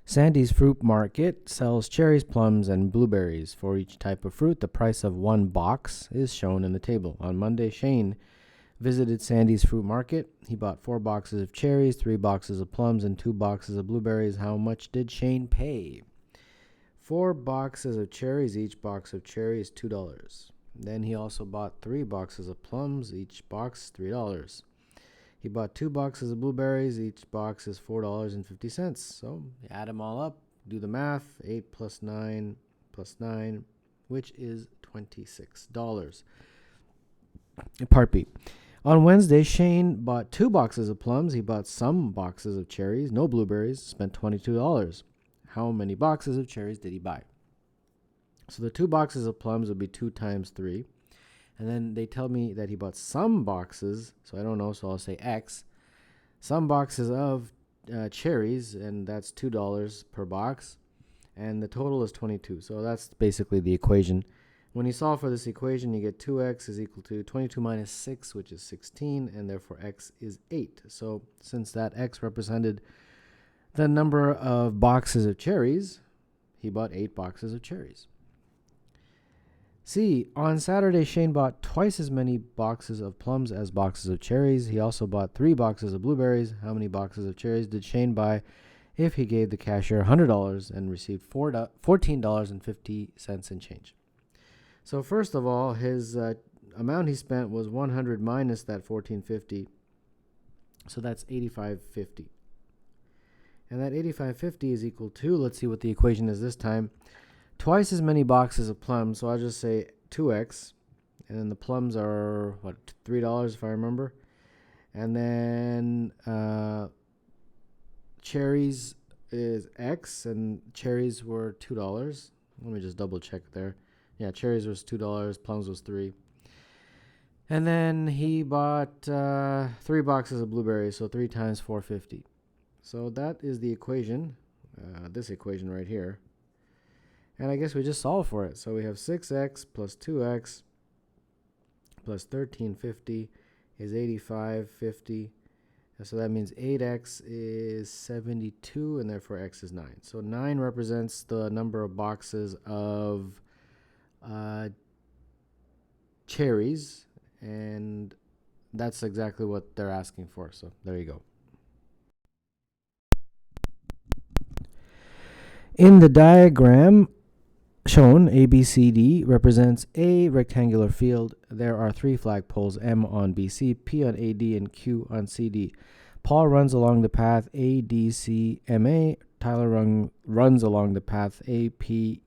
Sandy's Fruit Market sells cherries, plums, and blueberries. For each type of fruit, the price of one box is shown in the table. On Monday, Shane visited Sandy's Fruit Market. He bought 4 boxes of cherries, 3 boxes of plums, and 2 boxes of blueberries. How much did Shane pay? 4 boxes of cherries. Each box of cherry is $2. Then he also bought 3 boxes of plums. Each box $3. He bought 2 boxes of blueberries. Each box is $4.50. So add them all up, do the math. 8 plus 9 plus 9, which is $26. Part B. On Wednesday, Shane bought 2 boxes of plums. He bought some boxes of cherries, no blueberries, spent $22. How many boxes of cherries did he buy? So the 2 boxes of plums would be 2 times 3. And then they tell me that he bought some boxes, so I don't know, so I'll say X. Some boxes of cherries, and that's $2 per box. And the total is 22. So that's basically the equation. When you solve for this equation, you get 2x is equal to 22 minus 6, which is 16, and therefore x is 8. So since that x represented the number of boxes of cherries, he bought 8 boxes of cherries. C. On Saturday, Shane bought twice as many boxes of plums as boxes of cherries. He also bought 3 boxes of blueberries. How many boxes of cherries did Shane buy if he gave the cashier $100 and received $14.50 in change? So first of all, his amount he spent was 100 minus that $14.50. So that's $85.50. And that $85.50 is equal to, let's see what the equation is this time, twice as many boxes of plums. So I'll just say 2x. And then the plums are, what, $3 if I remember. And then cherries is x, and cherries were $2. Let me just double check there. Yeah, cherries was $2, plums was $3. And then he bought 3 boxes of blueberries, so 3 times $4.50. So that is the equation, this equation right here. And I guess we just solve for it. So we have 6x plus 2x plus 1350 is 8550. So that means 8x is 72, and therefore x is 9. So 9 represents the number of boxes of cherries, and that's exactly what they're asking for. So there you go. In the diagram shown, ABCD represents a rectangular field. There are 3 flagpoles, M on BC, P on AD, and Q on CD. Paul runs along the path ADCMA. Tyler runs along the path APQCBA.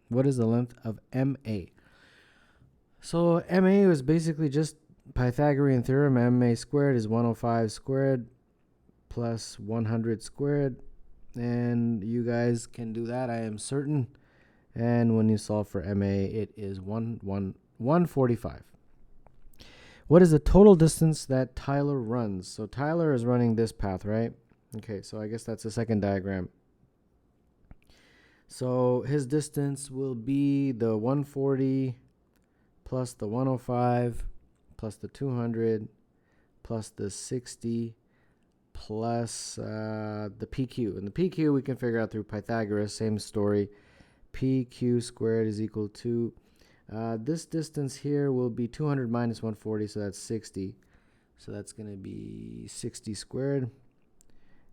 What is the length of MA? So MA was basically just Pythagorean theorem. MA squared is 105 squared plus 100 squared. And you guys can do that, I am certain. And when you solve for MA, it is 145. What is the total distance that Tyler runs? So Tyler is running this path, right? Okay, so I guess that's the second diagram. So his distance will be the 140 plus the 105 plus the 200 plus the 60 plus the PQ. And the PQ we can figure out through Pythagoras, same story. PQ squared is equal to, this distance here will be 200 minus 140, so that's 60. So that's going to be 60 squared.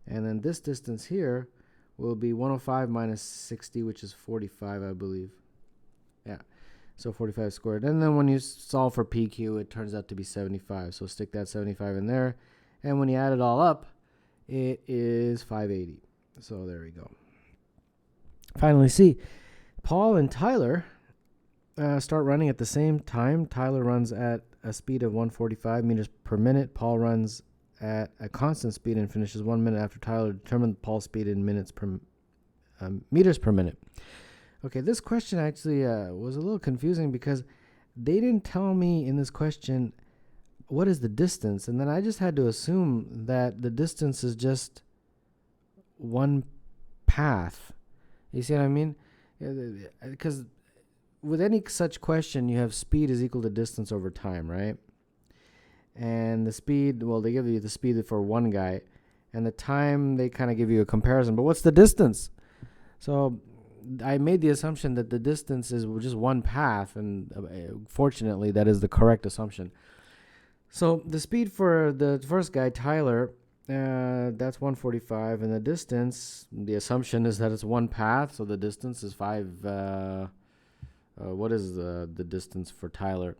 And then this distance here will be 105 minus 60, which is 45, I believe. Yeah, so 45 squared. And then when you solve for PQ, it turns out to be 75. So stick that 75 in there. And when you add it all up, it is 580. So there we go. Finally, C. Paul and Tyler start running at the same time. Tyler runs at a speed of 145 meters per minute. Paul runs at a constant speed and finishes 1 minute after Tyler. Determined Paul's speed in meters per minute. Okay, this question actually was a little confusing because they didn't tell me in this question what is the distance, and then I just had to assume that the distance is just one path. You see what I mean? Because with any such question, you have speed is equal to distance over time, right? And the speed, well, they give you the speed for one guy, and the time, they kind of give you a comparison. But what's the distance? So I made the assumption that the distance is just one path, and fortunately, that is the correct assumption. So the speed for the first guy, Tyler, that's 145, and the distance, the assumption is that it's one path, so the distance is 5. What is the distance for Tyler?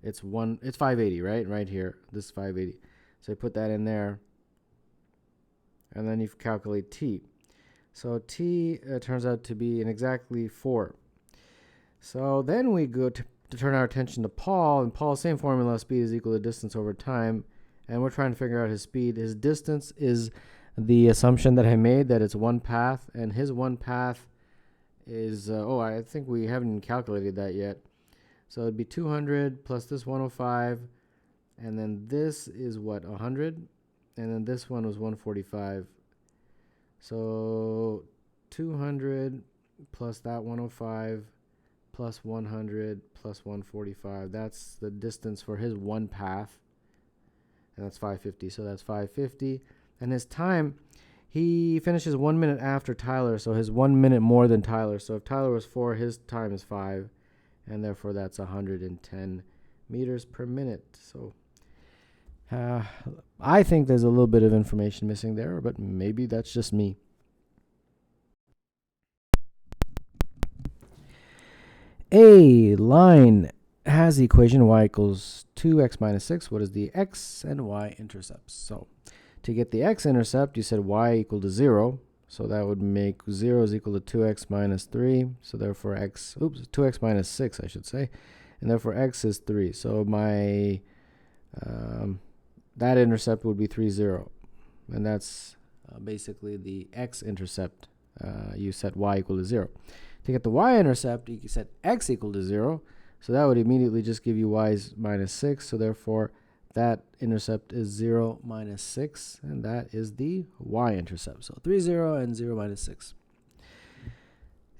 It's 580, right? Right here, this is 580. So you put that in there, and then you calculate t. So t turns out to be exactly 4. So then we go to turn our attention to Paul, and Paul's same formula: speed is equal to distance over time, and we're trying to figure out his speed. His distance is the assumption that I made, that it's one path, and his one path is, I think we haven't calculated that yet. So it'd be 200 plus this 105, and then this is what, 100, and then this one was 145. So 200 plus that 105 plus 100 plus 145. That's the distance for his one path, and that's 550. So that's 550. And his time, he finishes 1 minute after Tyler, so his 1 minute more than Tyler. So if Tyler was 4, his time is 5, and therefore that's 110 meters per minute. So I think there's a little bit of information missing there, but maybe that's just me. A line has the equation y equals 2x minus 6. What is the x and y intercepts? So to get the x-intercept, you said y equal to 0. So that would make 0 is equal to 2x minus 3. So therefore 2x minus 6, I should say. And therefore x is 3. So my that intercept would be 3, 0. And that's basically the x-intercept. You set y equal to 0. To get the y-intercept, you set x equal to 0. So that would immediately just give you y minus 6. So therefore, that intercept is 0 minus 6. And that is the y-intercept. So 3, 0 and 0 minus 6.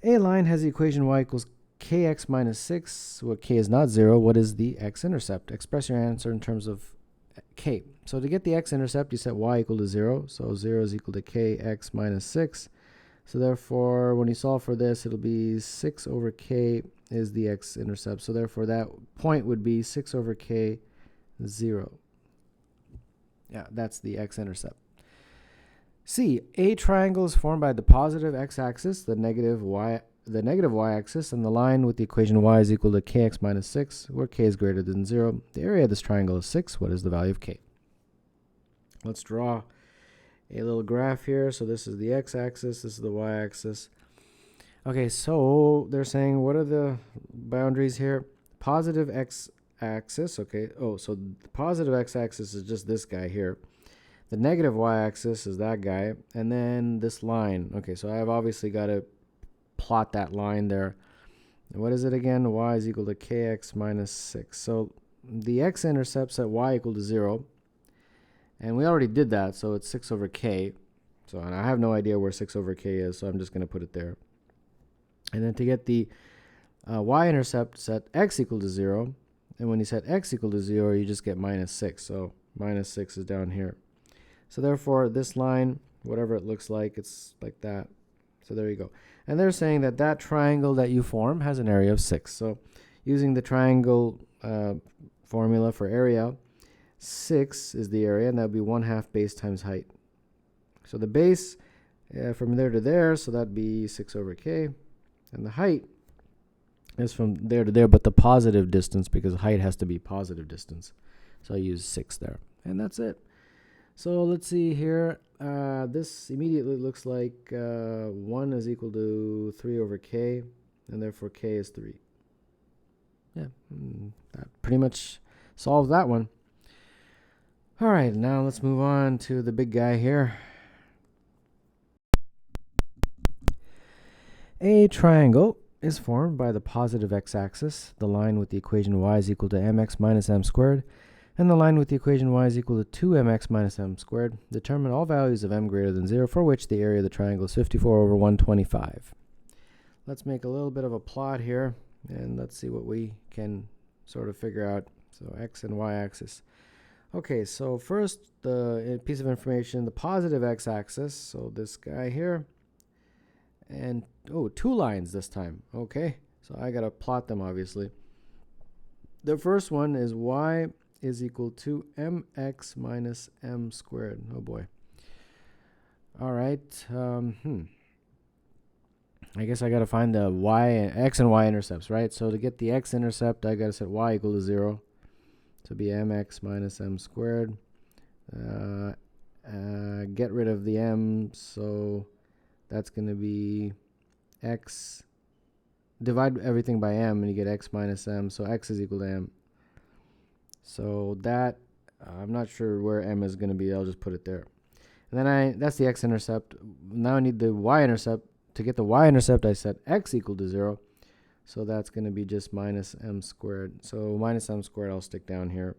A line has the equation y equals kx minus 6. Well, k is not 0. What is the x-intercept? Express your answer in terms of k. So to get the x-intercept, you set y equal to 0. So 0 is equal to kx minus 6. So therefore, when you solve for this, it'll be 6 over k is the x-intercept. So therefore, that point would be 6 over k, 0. Yeah, that's the x-intercept. C, a triangle is formed by the positive x-axis, the negative y-axis, and the line with the equation y is equal to kx minus 6, where k is greater than 0. The area of this triangle is 6. What is the value of k? Let's draw a little graph here. So this is the x-axis, this is the y-axis. Okay, so they're saying, what are the boundaries here? Positive x-axis, okay. Oh, so the positive x-axis is just this guy here. The negative y-axis is that guy, and then this line. Okay, so I've obviously got to plot that line there. And what is it again? Y is equal to kx minus 6. So the x-intercept's at y equal to 0. And we already did that, so it's 6 over k. So, and I have no idea where 6 over k is, so I'm just going to put it there. And then to get the y-intercept, set x equal to 0. And when you set x equal to 0, you just get minus 6. So minus 6 is down here. So therefore, this line, whatever it looks like, it's like that. So there you go. And they're saying that that triangle that you form has an area of 6. So using the triangle formula for area, 6 is the area, and that would be 1/2 base times height. So the base from there to there, so that'd be 6 over k. And the height is from there to there, but the positive distance, because height has to be positive distance. So I use 6 there. And that's it. So let's see here. This immediately looks like 1 is equal to 3 over k, and therefore k is 3. Yeah, that pretty much solves that one. All right, now let's move on to the big guy here. A triangle is formed by the positive x-axis, the line with the equation y is equal to mx minus m squared, and the line with the equation y is equal to 2mx minus m squared. Determine all values of m greater than 0 for which the area of the triangle is 54 over 125. Let's make a little bit of a plot here, and let's see what we can sort of figure out. So x and y-axis. Okay, so first, the piece of information, the positive x-axis, so this guy here, and, oh, 2 lines this time. Okay, so I got to plot them, obviously. The first one is y is equal to mx minus m squared. Oh, boy. All right. I guess I got to find the x and y intercepts, right? So to get the x-intercept, I got to set y equal to 0. So be mx minus m squared. Get rid of the m, so that's going to be x. Divide everything by m, and you get x minus m, so x is equal to m. So that, I'm not sure where m is going to be. I'll just put it there. And then that's the x-intercept. Now I need the y-intercept. To get the y-intercept, I set x equal to 0. So that's going to be just minus m squared. So minus m squared I'll stick down here.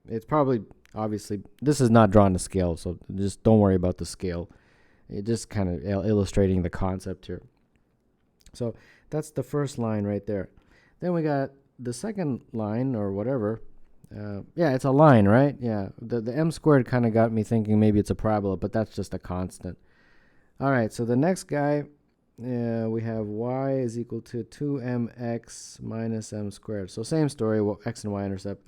It's probably, obviously, this is not drawn to scale, so just don't worry about the scale. It just kind of illustrating the concept here. So that's the first line right there. Then we got the second line, or whatever. Yeah, it's a line, right? Yeah, the m squared kind of got me thinking maybe it's a parabola, but that's just a constant. All right, so the next guy, we have y is equal to 2mx minus m squared. So same story, x and y-intercept.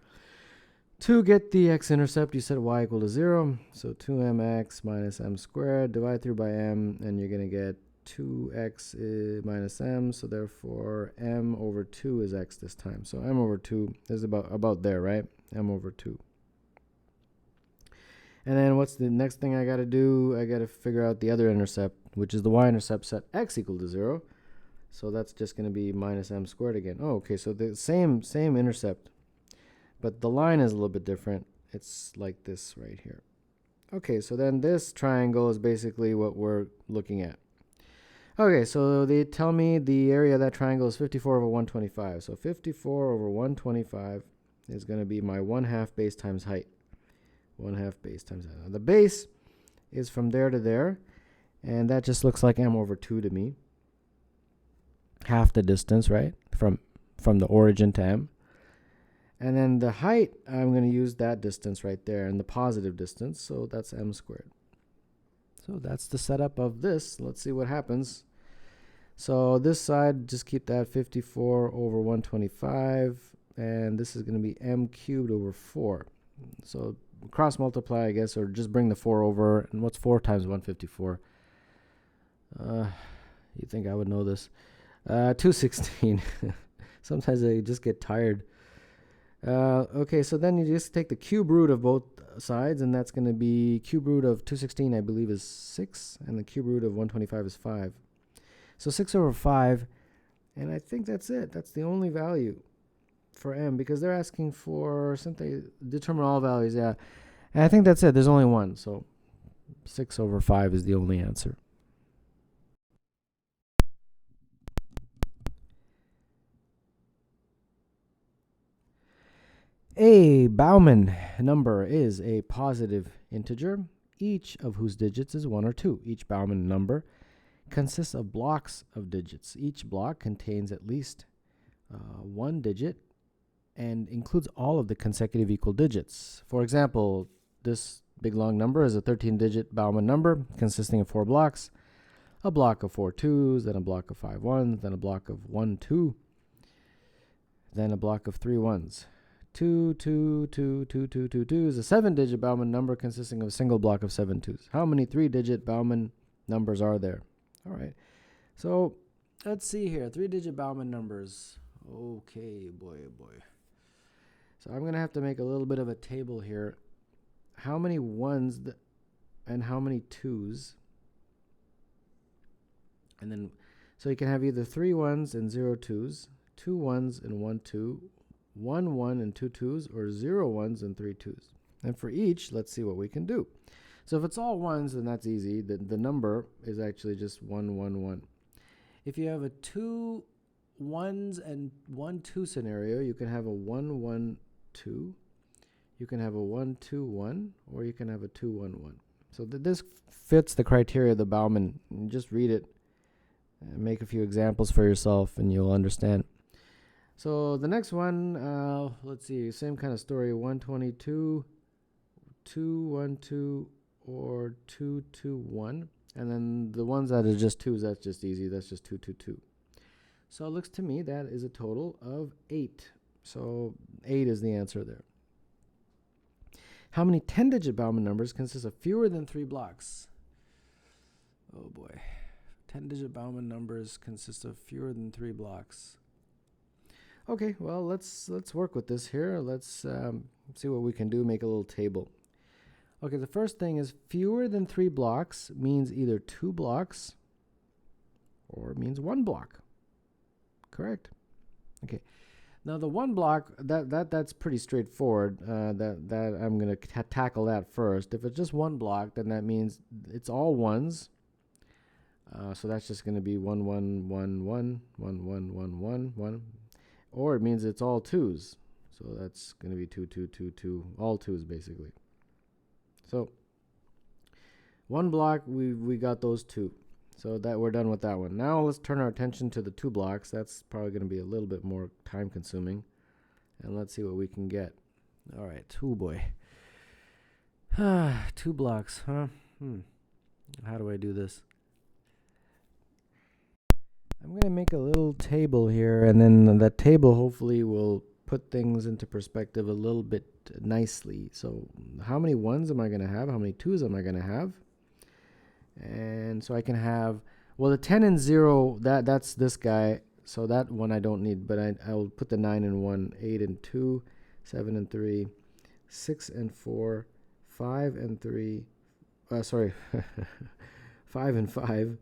To get the x-intercept, you set y equal to 0. So 2mx minus m squared, divide through by m, and you're going to get 2x minus m. So therefore, m over 2 is x this time. So m over 2 is about there, right? M over 2. And then what's the next thing I got to do? I got to figure out the other intercept, which is the y-intercept, set x equal to 0. So that's just going to be minus m squared again. Oh, okay, so the same intercept, but the line is a little bit different. It's like this right here. Okay, so then this triangle is basically what we're looking at. Okay, so they tell me the area of that triangle is 54 over 125. So 54 over 125 is going to be my 1/2 base times height. 1/2 base times height. Now the base is from there to there, and that just looks like m over 2 to me. Half the distance, right? From the origin to m. And then the height, I'm going to use that distance right there, and the positive distance, so that's m squared. So that's the setup of this. Let's see what happens. So this side, just keep that 54 over 125, and this is going to be m cubed over 4. So cross multiply, I guess, or just bring the 4 over. And what's 4 times 154? You think I would know this? 216. Sometimes I just get tired. Okay, so then you just take the cube root of both sides, and that's going to be cube root of 216, I believe, is 6, and the cube root of 125 is 5. So 6 over 5, and I think that's it. That's the only value for m, because they're asking for something, determine all values, yeah. And I think that's it. There's only one, so 6 over 5 is the only answer. A Bauman number is a positive integer, each of whose digits is 1 or 2. Each Bauman number consists of blocks of digits. Each block contains at least one digit and includes all of the consecutive equal digits. For example, this big long number is a 13-digit Bauman number consisting of 4 blocks, a block of 4 2s, then a block of 5 1s, then a block of 1 2, then a block of 3 1s. 2 2 2 2 2 2 2 is a 7-digit Bauman number consisting of a single block of 7 2s. How many 3-digit Bauman numbers are there? All right, so let's see here. 3-digit Bauman numbers. Okay, boy, oh boy. So I'm going to have to make a little bit of a table here. How many 1s and how many 2s? And then, so you can have either 3 1s and 0 2s, 2 1s and 1 2, 1 1 and 2 2s, or 0 1s and 3 2s. And for each, let's see what we can do. So if it's all 1s, then that's easy. The number is actually just 1 1 1. If you have a 2 1s and 1 2 scenario, you can have a 1 1 2. You can have a 1 2 1, or you can have a 2 1 1. So this fits the criteria of the Bauman. Just read it and make a few examples for yourself, and you'll understand. So the next one, let's see, same kind of story, 122 2, 1, 2, or 2, 2, 1. And then the ones that are just 2s, that's just easy. That's just 2, 2, 2. So it looks to me that is a total of 8. So 8 is the answer there. How many 10-digit Bauman numbers consist of fewer than 3 blocks? Oh boy. 10-digit Bauman numbers consist of fewer than 3 blocks. Okay, well, let's work with this here. Let's see what we can do, make a little table. Okay, the first thing is fewer than 3 blocks means either 2 blocks or it means 1 block. Correct. Okay. Now the 1 block, that's pretty straightforward. That I'm going to tackle that first. If it's just 1 block, then that means it's all ones. So that's just going to be 1, 1, 1, 1, 1, 1, 1, 1, 1. Or it means it's all 2s. So that's going to be 2, 2, 2, 2, all 2s basically. So 1 block, we got those 2. So that we're done with that one. Now let's turn our attention to the 2 blocks. That's probably going to be a little bit more time consuming. And let's see what we can get. All right, oh boy. 2 blocks, huh? How do I do this? I'm going to make a little table here, and then that table hopefully will put things into perspective a little bit nicely. So how many 1s am I going to have? How many 2s am I going to have? And so I can have, well, the 10 and 0, that's this guy. So that one I don't need, but I will put the 9 and 1, 8 and 2, 7 and 3, 6 and 4, 5 and 3, 5 and 5,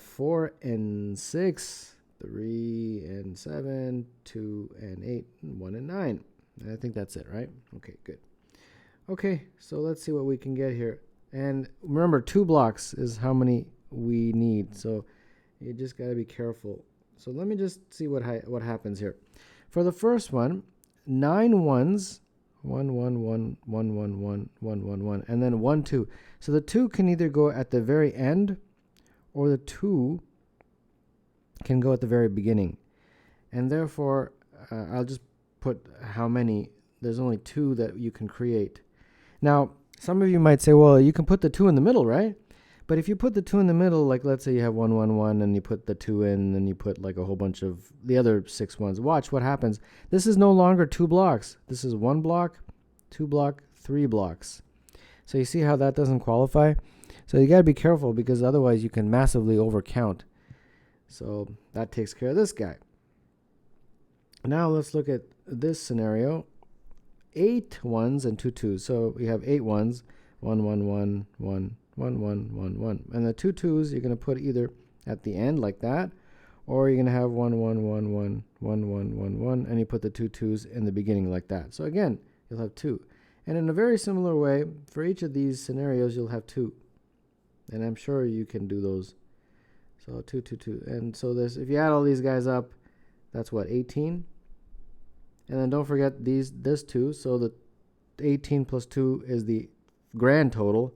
4 and 6, 3 and 7, 2 and 8, 1 and 9. And I think that's it, right? Okay, good. Okay, so let's see what we can get here. And remember, 2 blocks is how many we need. So you just got to be careful. So let me just see what happens here. For the first one, 9 1s, 1, 1, 1, 1, 1, 1, 1, 1, 1, and then 1, 2. So the 2 can either go at the very end, or the 2 can go at the very beginning. And therefore, I'll just put how many. There's only 2 that you can create. Now, some of you might say, well, you can put the 2 in the middle, right? But if you put the 2 in the middle, like let's say you have 1, 1, 1, and you put the 2 in, and you put like a whole bunch of the other 6 ones. Watch what happens. This is no longer 2 blocks. This is 1 block, 2 block, 3 blocks. So you see how that doesn't qualify? So you got to be careful, because otherwise you can massively overcount. So that takes care of this guy. Now let's look at this scenario. 8 1s and 2 2s. So we have 8 1s, 1, 1, 1, 1, 1, 1, 1, 1. And the 2 2s you're going to put either at the end like that, or you're going to have 1, 1, 1, 1, 1, 1, 1, 1, and you put the 2 2s in the beginning like that. So again, you'll have 2. And in a very similar way, for each of these scenarios, you'll have 2. And I'm sure you can do those. So 2, 2, 2. And so this, if you add all these guys up, that's what, 18? And then don't forget this 2. So the 18 plus 2 is the grand total,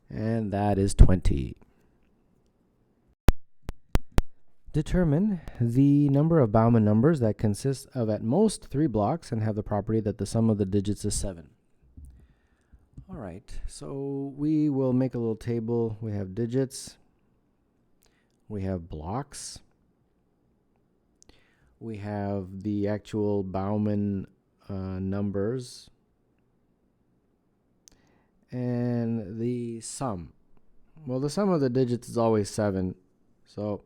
and that is 20. Determine the number of Bauman numbers that consist of at most 3 blocks and have the property that the sum of the digits is 7. All right, so we will make a little table. We have digits. We have blocks. We have the actual Bauman numbers. And the sum. Well, the sum of the digits is always 7. So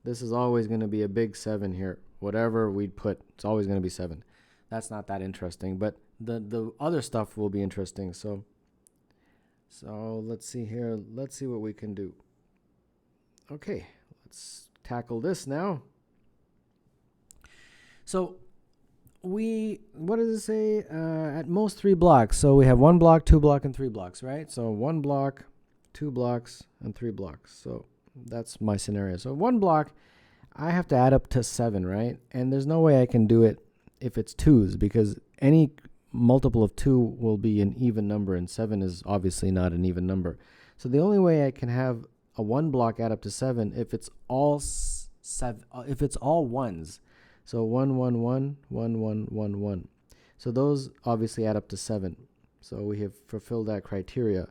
this is always going to be a big 7 here. Whatever we put, it's always going to be 7. That's not that interesting, but the other stuff will be interesting. So let's see here. Let's see what we can do. Okay, let's tackle this now. So what does it say? At most 3 blocks. So we have 1 block, 2 block, and 3 blocks, right? So 1 block, 2 blocks, and 3 blocks. So that's my scenario. So 1 block, I have to add up to 7, right? And there's no way I can do it if it's 2s, because any multiple of 2 will be an even number, and 7 is obviously not an even number. So the only way I can have a 1 block add up to 7 if it's all 1s. So 1, 1, 1, 1, 1, 1, 1. So those obviously add up to 7. So we have fulfilled that criteria.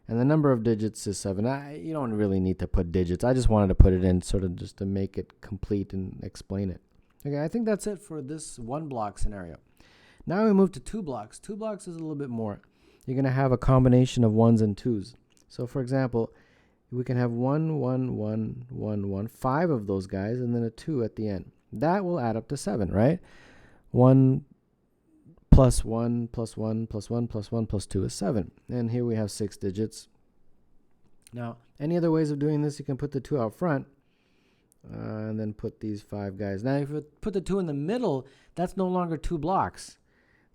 And the number of digits is 7. You don't really need to put digits. I just wanted to put it in sort of just to make it complete and explain it. Okay, I think that's it for this 1 block scenario. Now we move to 2 blocks. 2 blocks is a little bit more. You're going to have a combination of 1s and 2s. So for example, we can have 1, 1, 1, 1, 1, 5 of those guys, and then a 2 at the end. That will add up to 7, right? 1 plus 1 plus 1 plus 1 plus 1 plus 2 is 7. And here we have 6 digits. Now, any other ways of doing this, you can put the 2 out front and then put these 5 guys. Now, if you put the 2 in the middle, that's no longer 2 blocks.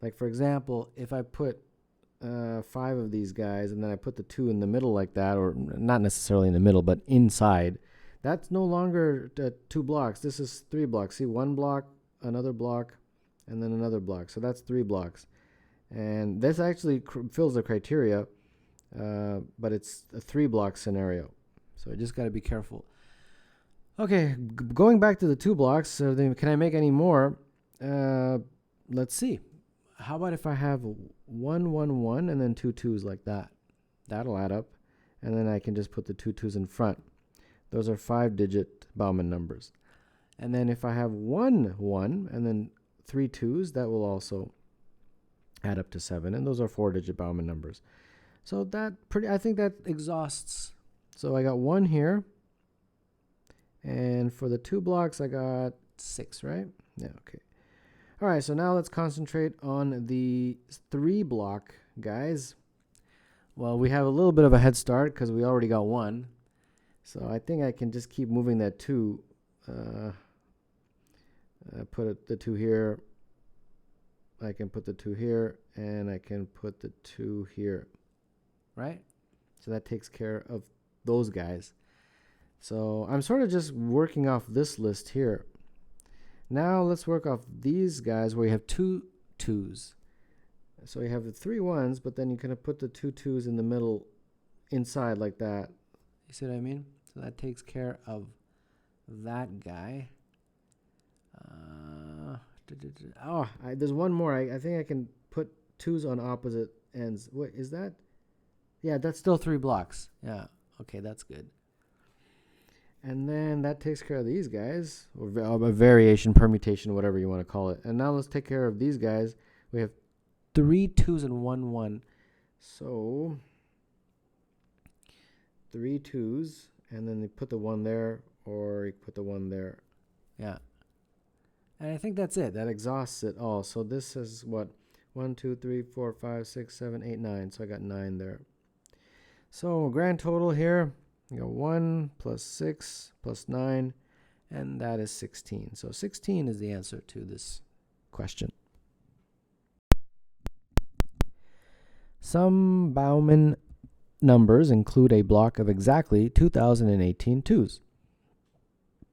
Like, for example, if I put 5 of these guys and then I put the 2 in the middle like that, or not necessarily in the middle, but inside, that's no longer 2 blocks. This is 3 blocks. See, 1 block, another block, and then another block. So that's 3 blocks. And this actually fills the criteria, but it's a 3 block scenario. So I just got to be careful. Okay, going back to the 2 blocks, can I make any more? Let's see. How about if I have 1, 1, 1, and then 2 2s like that? That'll add up. And then I can just put the 2 2s in front. Those are 5-digit Bauman numbers. And then if I have 1, 1, and then 3 2s, that will also add up to 7. And those are 4-digit Bauman numbers. So I think that exhausts. So I got 1 here. And for the 2 blocks, I got 6, right? Yeah, okay. All right, so now let's concentrate on the 3 block guys. Well, we have a little bit of a head start because we already got 1. So I think I can just keep moving that 2. Put the 2 here. I can put the 2 here, and I can put the 2 here. Right? So that takes care of those guys. So I'm sort of just working off this list here. Now let's work off these guys where you have 2 2s. So you have the 3 1s, but then you can put the 2 2s in the middle inside like that. You see what I mean? So that takes care of that guy. There's one more. I think I can put 2s on opposite ends. What is that? Yeah, that's still 3 blocks. Yeah, okay, that's good. And then that takes care of these guys, or a variation, permutation, whatever you want to call it. And now let's take care of these guys. We have 3 2s and 1 1. So 3 2s, and then you put the 1 there, or you put the 1 there. Yeah. And I think that's it. That exhausts it all. So this is what? 1, 2, 3, 4, 5, 6, 7, 8, 9. So I got 9 there. So grand total here. You got 1 plus 6 plus 9, and that is 16. So 16 is the answer to this question. Some Bauman numbers include a block of exactly 2018 2s.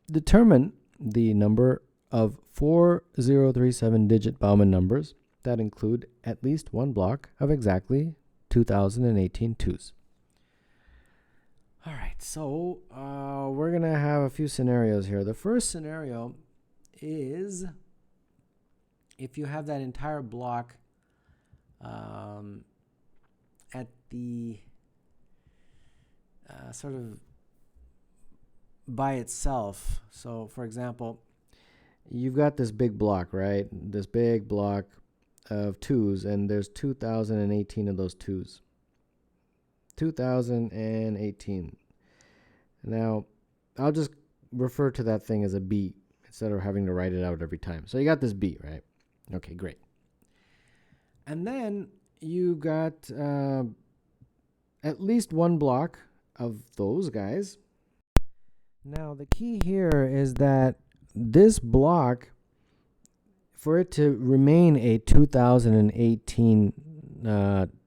Determine the number of 4037-digit Bauman numbers that include at least 1 block of exactly 2018 2s. All right, so we're going to have a few scenarios here. The first scenario is if you have that entire block at the sort of by itself. So, for example, you've got this big block, right? This big block of 2s, and there's 2018 of those 2s. 2018. Now, I'll just refer to that thing as a B instead of having to write it out every time. So you got this B, right? Okay, great. And then you got at least 1 block of those guys. Now, the key here is that this block, for it to remain a 2018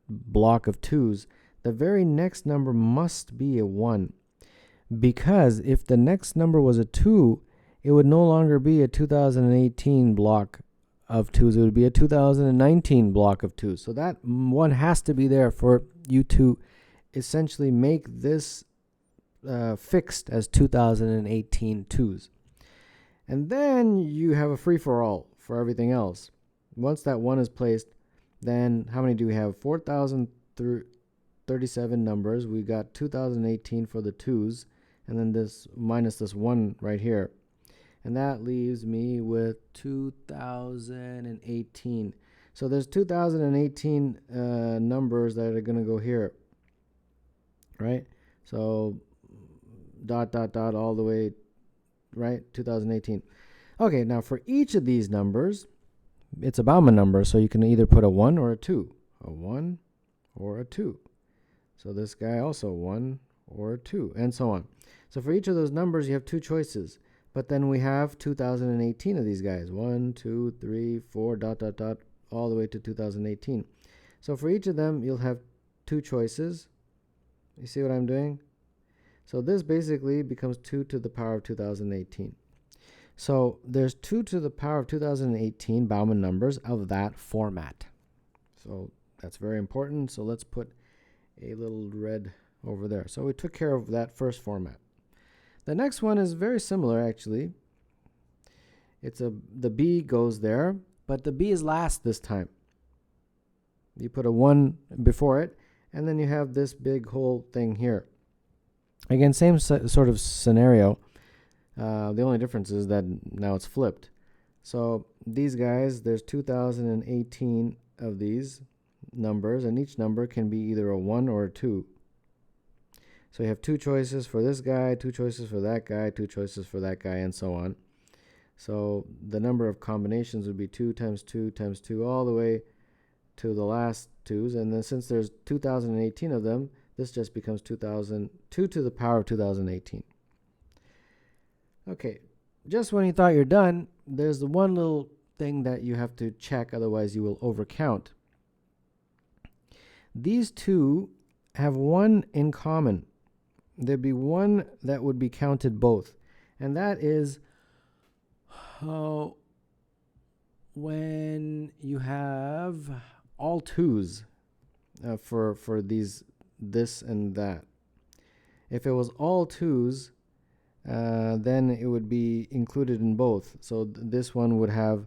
block of 2s, the very next number must be a 1, because if the next number was a 2, it would no longer be a 2018 block of 2s. It would be a 2019 block of 2s. So that 1 has to be there for you to essentially make this fixed as 2018 2s. And then you have a free-for-all for everything else. Once that 1 is placed, Then how many do we have? 4,037 numbers. We got 2018 for the 2's, and then this minus this 1 right here. And that leaves me with 2018. So there's 2018 numbers that are going to go here, right? So dot, dot, dot, all the way, right? 2018. Okay, now for each of these numbers, it's a Bauman number, so you can either put a 1 or a 2. A 1 or a 2. So this guy also 1 or a 2, and so on. So for each of those numbers, you have two choices. But then we have 2018 of these guys. 1, 2, 3, 4, dot, dot, dot, all the way to 2018. So for each of them, you'll have two choices. You see what I'm doing? So this basically becomes 2 to the power of 2018. So there's 2 to the power of 2018 Bauman numbers of that format. So that's very important. So let's put a little red over there. So we took care of that first format. The next one is very similar, actually. The B goes there, but the B is last this time. You put a 1 before it, and then you have this big whole thing here. Again, same sort of scenario. The only difference is that now it's flipped. So these guys, there's 2018 of these numbers, and each number can be either a 1 or a 2. So you have two choices for this guy, two choices for that guy, two choices for that guy, and so on. So the number of combinations would be 2 times 2 times 2 all the way to the last 2's. And then since there's 2018 of them, this just becomes 2 to the power of 2018. Okay, just when you thought you're done, there's the one little thing that you have to check, otherwise you will overcount. These two have one in common. There'd be one that would be counted both, and that is when you have all 2's for this and that. If it was all 2's, then it would be included in both. So this one would have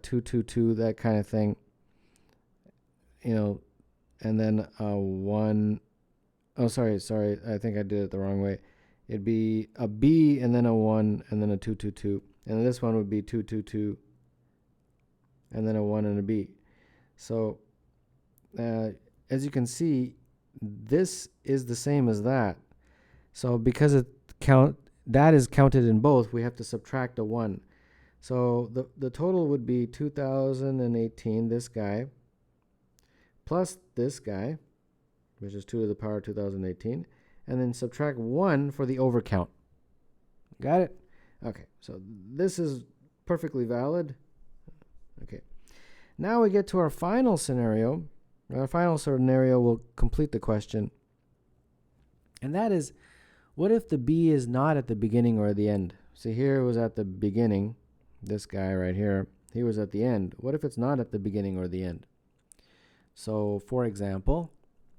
2, 2, 2, that kind of thing, and then 1. Oh, sorry, I think I did it the wrong way. It'd be a B and then a 1 and then a 2, 2, 2. And this one would be 2, 2, 2 and then a 1 and a B. So as you can see, this is the same as that. So because that is counted in both, we have to subtract a 1. So the total would be 2018, this guy, plus this guy, which is 2 to the power of 2018, and then subtract 1 for the overcount. Got it? Okay, so this is perfectly valid. Okay, now we get to our final scenario. Our final scenario will complete the question, and that is, what if the B is not at the beginning or the end? See, here it was at the beginning. This guy right here, he was at the end. What if it's not at the beginning or the end? So, for example,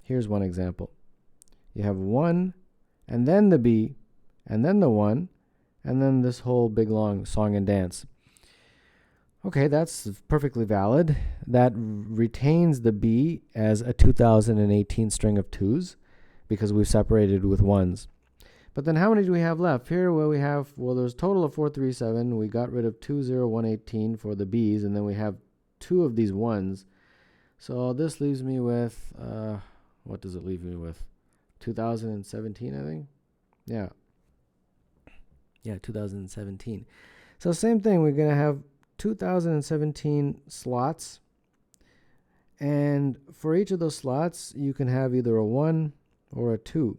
here's one example. You have 1, and then the B, and then the 1, and then this whole big long song and dance. Okay, that's perfectly valid. That retains the B as a 2018 string of 2's because we've separated with 1's. But then how many do we have left? Here there's a total of 437. We got rid of 20118 for the B's, and then we have 2 of these 1's. So this leaves me with, what does it leave me with? 2017, I think? Yeah, 2017. So same thing, we're going to have 2017 slots. And for each of those slots, you can have either a 1 or a 2.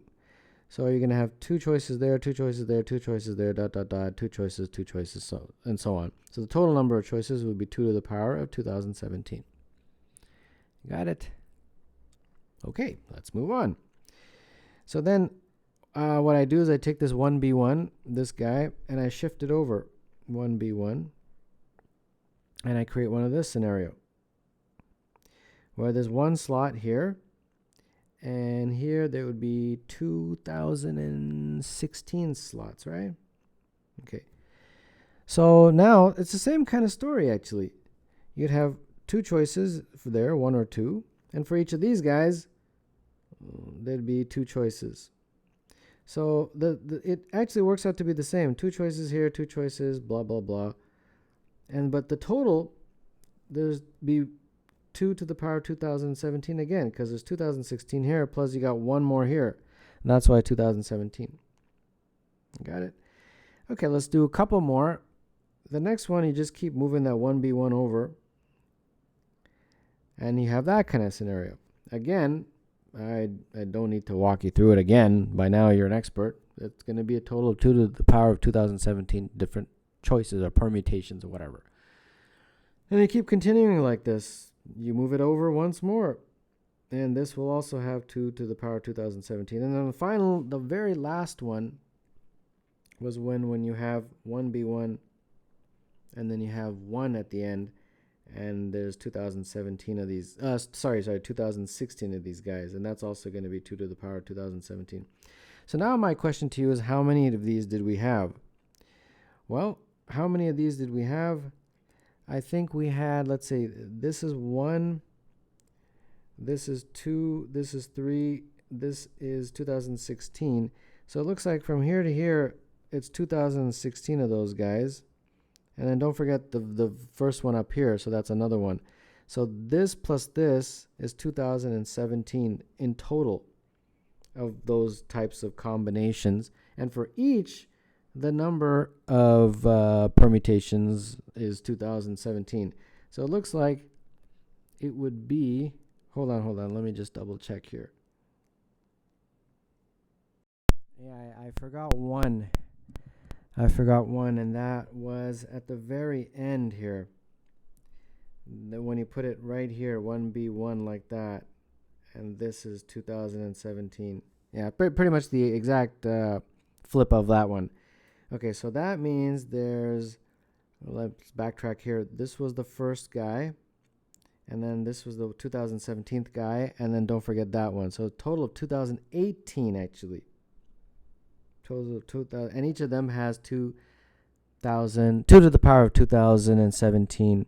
So you're going to have 2 choices there, 2 choices there, 2 choices there, dot, dot, dot, 2 choices, so, and so on. So the total number of choices would be 2 to the power of 2017. Got it? Okay, let's move on. So then what I do is I take this 1B1, this guy, and I shift it over 1B1, and I create one of this scenario where there's one slot here, and here there would be 2016 slots, right? Okay. So now it's the same kind of story, actually. You'd have two choices for there, 1 or 2. And for each of these guys, there'd be 2 choices. So it actually works out to be the same. 2 choices here, 2 choices, blah, blah, blah. But the total, there's be 2 to the power of 2017 again, because there's 2016 here, plus you got 1 more here. And that's why 2017. Got it? Okay, let's do a couple more. The next one, you just keep moving that 1b1 over. And you have that kind of scenario. Again, I don't need to walk you through it again. By now, you're an expert. It's going to be a total of 2 to the power of 2017 different choices or permutations or whatever. And you keep continuing like this. You move it over once more. And this will also have 2 to the power of 2017. And then the very last one was when you have 1b1 and then you have 1 at the end. And there's 2017 of these, 2016 of these guys. And that's also going to be 2 to the power of 2017. So now my question to you is, how many of these did we have? Well, how many of these did we have? I think we had, let's say, this is 1, this is 2, this is 3, this is 2016. So it looks like from here to here, it's 2016 of those guys. And then don't forget the first one up here, so that's another one. So this plus this is 2017 in total of those types of combinations. And for each, the number of permutations is 2017. So it looks like it would be, hold on, let me just double check here. Yeah, I forgot one. And that was at the very end here. When you put it right here, 1b1 like that, and this is 2017. Yeah, pretty much the exact flip of that one. Okay, so that means let's backtrack here. This was the first guy, and then this was the 2017th guy, and then don't forget that one. So a total of 2018 actually. Total of 2000, and each of them has 2 to the power of 2017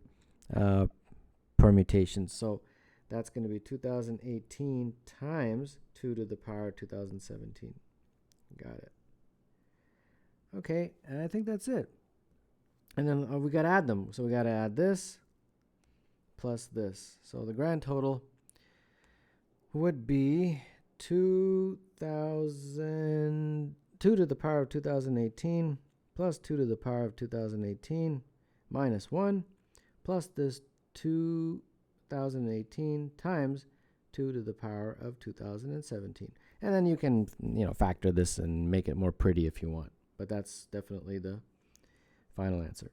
permutations. So that's going to be 2018 times 2 to the power of 2017. Got it. Okay, and I think that's it. And then we got to add them. So we got to add this plus this. So the grand total would be 2 to the power of 2018 plus 2 to the power of 2018 minus 1 plus this 2018 times 2 to the power of 2017. And then you can, factor this and make it more pretty if you want. But that's definitely the final answer.